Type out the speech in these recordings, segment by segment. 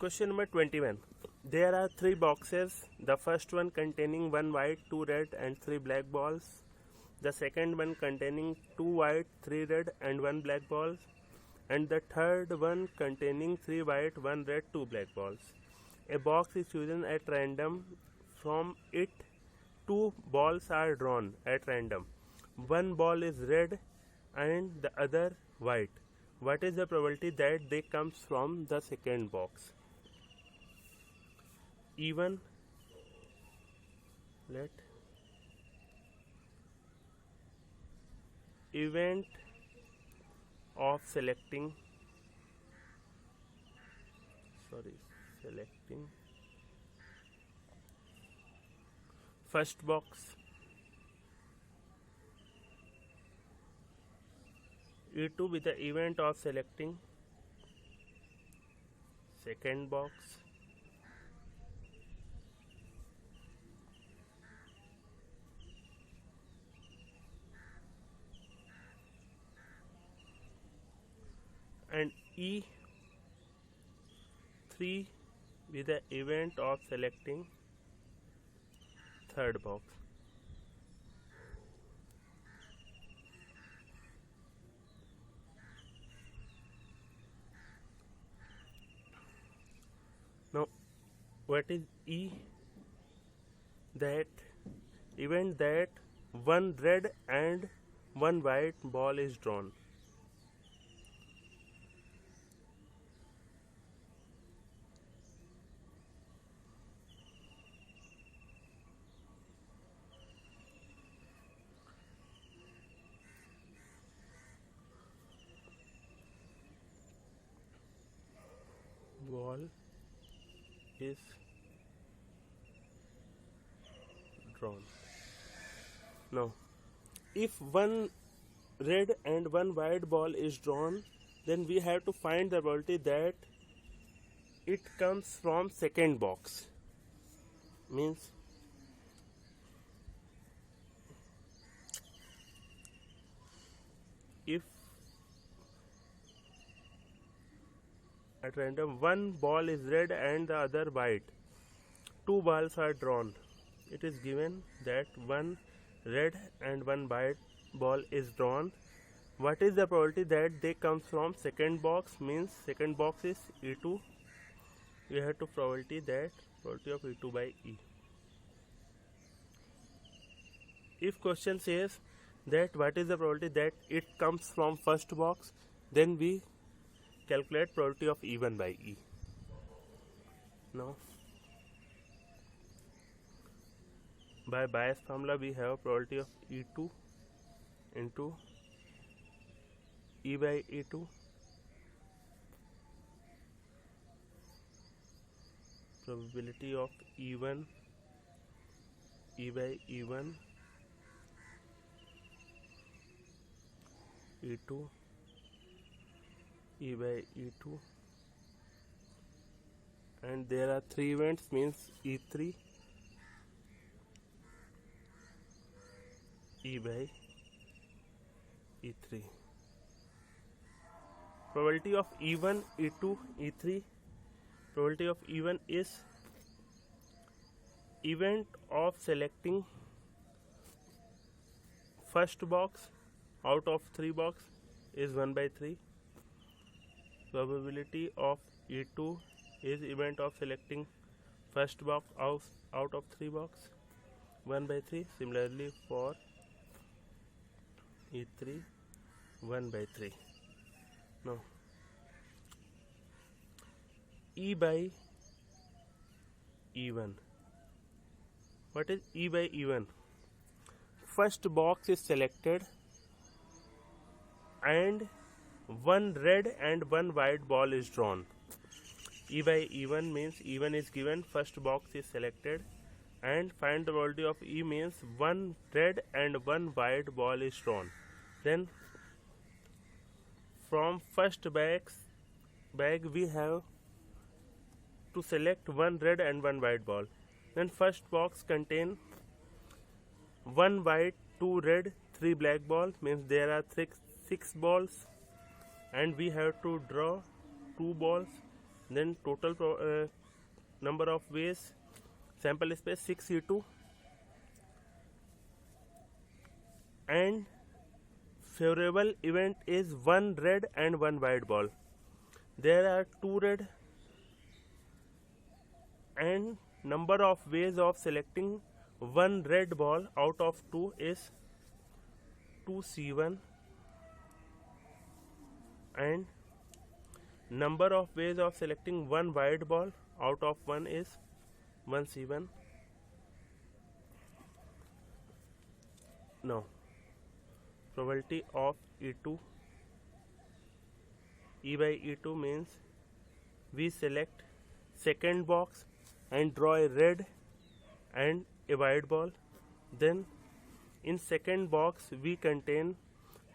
Question number 21. There are 3 boxes. The first one containing 1 white, 2 red and 3 black balls. The second one containing 2 white, 3 red and 1 black balls. And the third one containing 3 white, 1 red, 2 black balls. A box is chosen at random. From it, 2 balls are drawn at random. One ball is red and the other white. What is the probability that they comes from the second box? Even let event of selecting first box, E2 with the event of selecting second box, and E3 with the event of selecting third box. Now, what is E? That event that 1 red and 1 white ball is drawn. Ball is drawn. Now, if 1 red and 1 white ball is drawn, then we have to find the probability that it comes from second box. Means if at random 1 ball is red and the other white, 2 balls are drawn, it is given that 1 red and 1 white ball is drawn. What is the probability that they comes from second box? Means second box is E2. We have to probability of E2 by E. If question says that what is the probability that it comes from first box, then we calculate probability of E1 by E. Now, by Bayes formula we have probability of E2 into E by E2 probability of E1 E by E1 E2 E by E2, and there are 3 events, means E3 E by E3. Probability of E1 E2 E3. Probability of E1 is event of selecting first box out of 3 box is 1 by 3. Probability of E2 is event of selecting first box out of 3 box, 1 by 3. Similarly for E3, 1 by 3. Now, E by E1. What is E by E1? First box is selected and 1 red and 1 white ball is drawn. E by E1 means E1 is given, first box is selected, and find the probability of E means 1 red and 1 white ball is drawn. Then from first bag we have to select 1 red and 1 white ball. Then first box contain 1 white, 2 red, 3 black balls, means there are 6 balls, and we have to draw 2 balls. then total number of ways, sample space 6e2, and favorable event is one red and one white ball. There are two red, and number of ways of selecting one red ball out of two is 2c1, and number of ways of selecting one white ball out of one is 1c1. Now probability of E2, E by E2 means we select second box and draw a red and a white ball. Then in second box we contain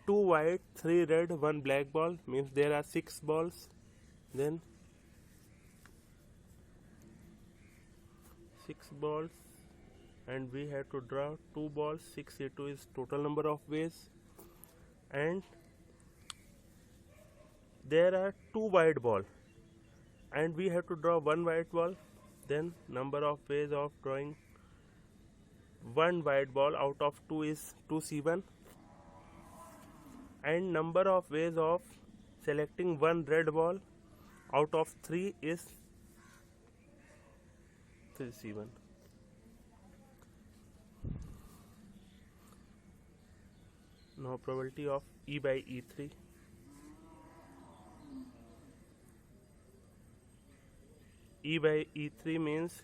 2 white, 3 red, 1 black ball, means there are 6 balls. Then 6 balls, and we have to draw 2 balls. 6e2 is total number of ways, and there are 2 white ball, and we have to draw 1 white ball. Then number of ways of drawing 1 white ball out of 2 is 2c1, and number of ways of selecting 1 red ball out of 3 is 3c1. Now probability of E by E3. E by E3 means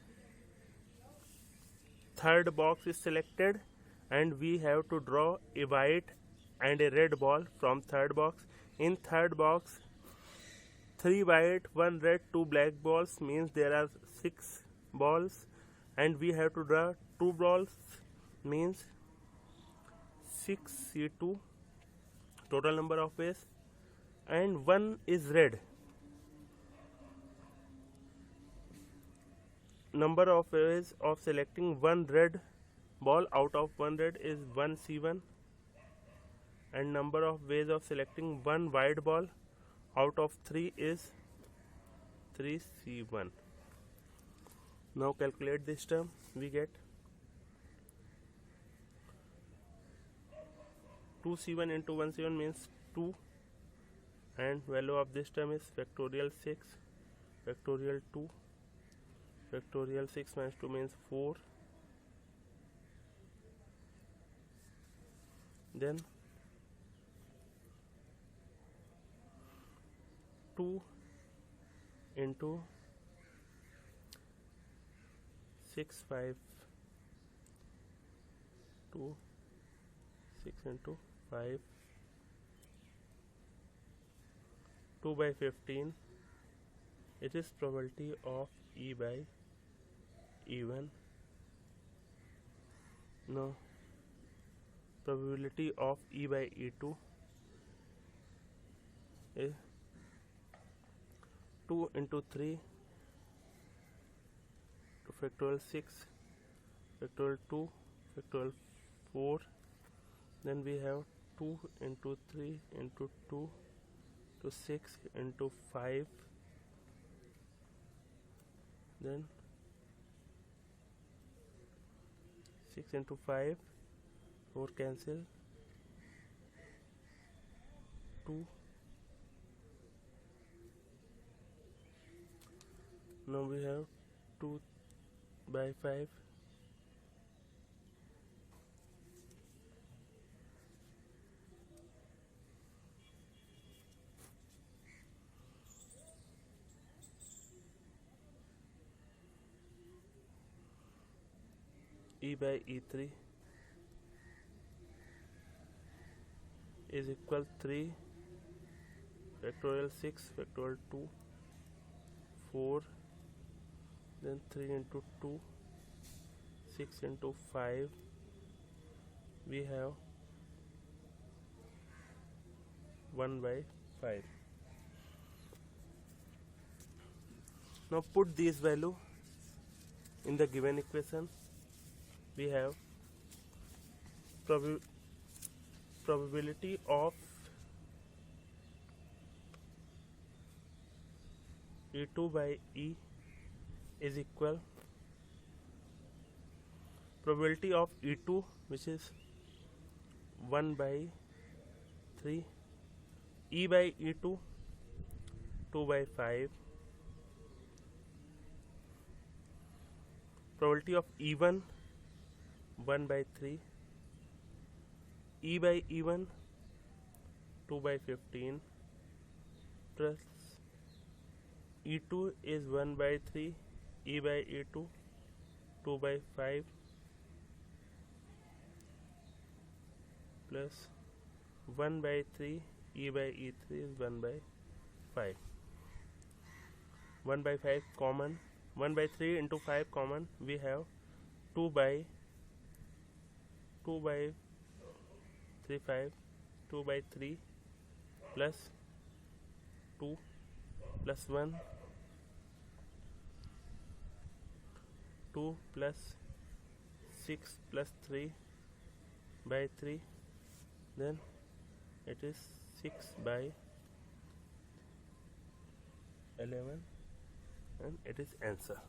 third box is selected and we have to draw a white and a red ball from third box. In third box 3 white, 1 red, 2 black balls, means there are 6 balls, and we have to draw 2 balls, means 6c2 total number of ways, and 1 is red. Number of ways of selecting 1 red ball out of 1 red is 1c1, and number of ways of selecting 1 white ball out of 3 is 3c1. Now calculate this term. We get 2c1 into 1c1 means 2, and value of this term is factorial 6, factorial 2, factorial 6 minus 2 means 4. Then 2 into 6, 5, 2, 6 into 5, 2 by 15. It is probability of E by E1. Now probability of E by E2 is 2 into 3 to factorial 6, factorial 2, factorial 4. Then we have 2 into 3 into 2 to 6 into 5. Then 6 into 5, 4 cancel, 2. Now we have 2 by 5. E by E3 is equal 3 factorial 6 factorial 2 4, then 3 into 2, 6 into 5. We have 1 by 5. Now put this value in the given equation. We have probability of E2 by E is equal probability of E2, which is 1 by 3, E by E2 2 by 5, probability of E1 1 by 3, E by E1 2 by 15, plus E2 is 1 by 3, E by E2 2 by 5, plus 1 by 3, E by E3 is 1 by 5. 1 by 5 common, 1 by 3 into 5 common, we have 2 by 3 5, 2 by 3 plus 2 plus 1, 2 plus 6 plus 3 by 3, then it is 6 by 11, and it is answer.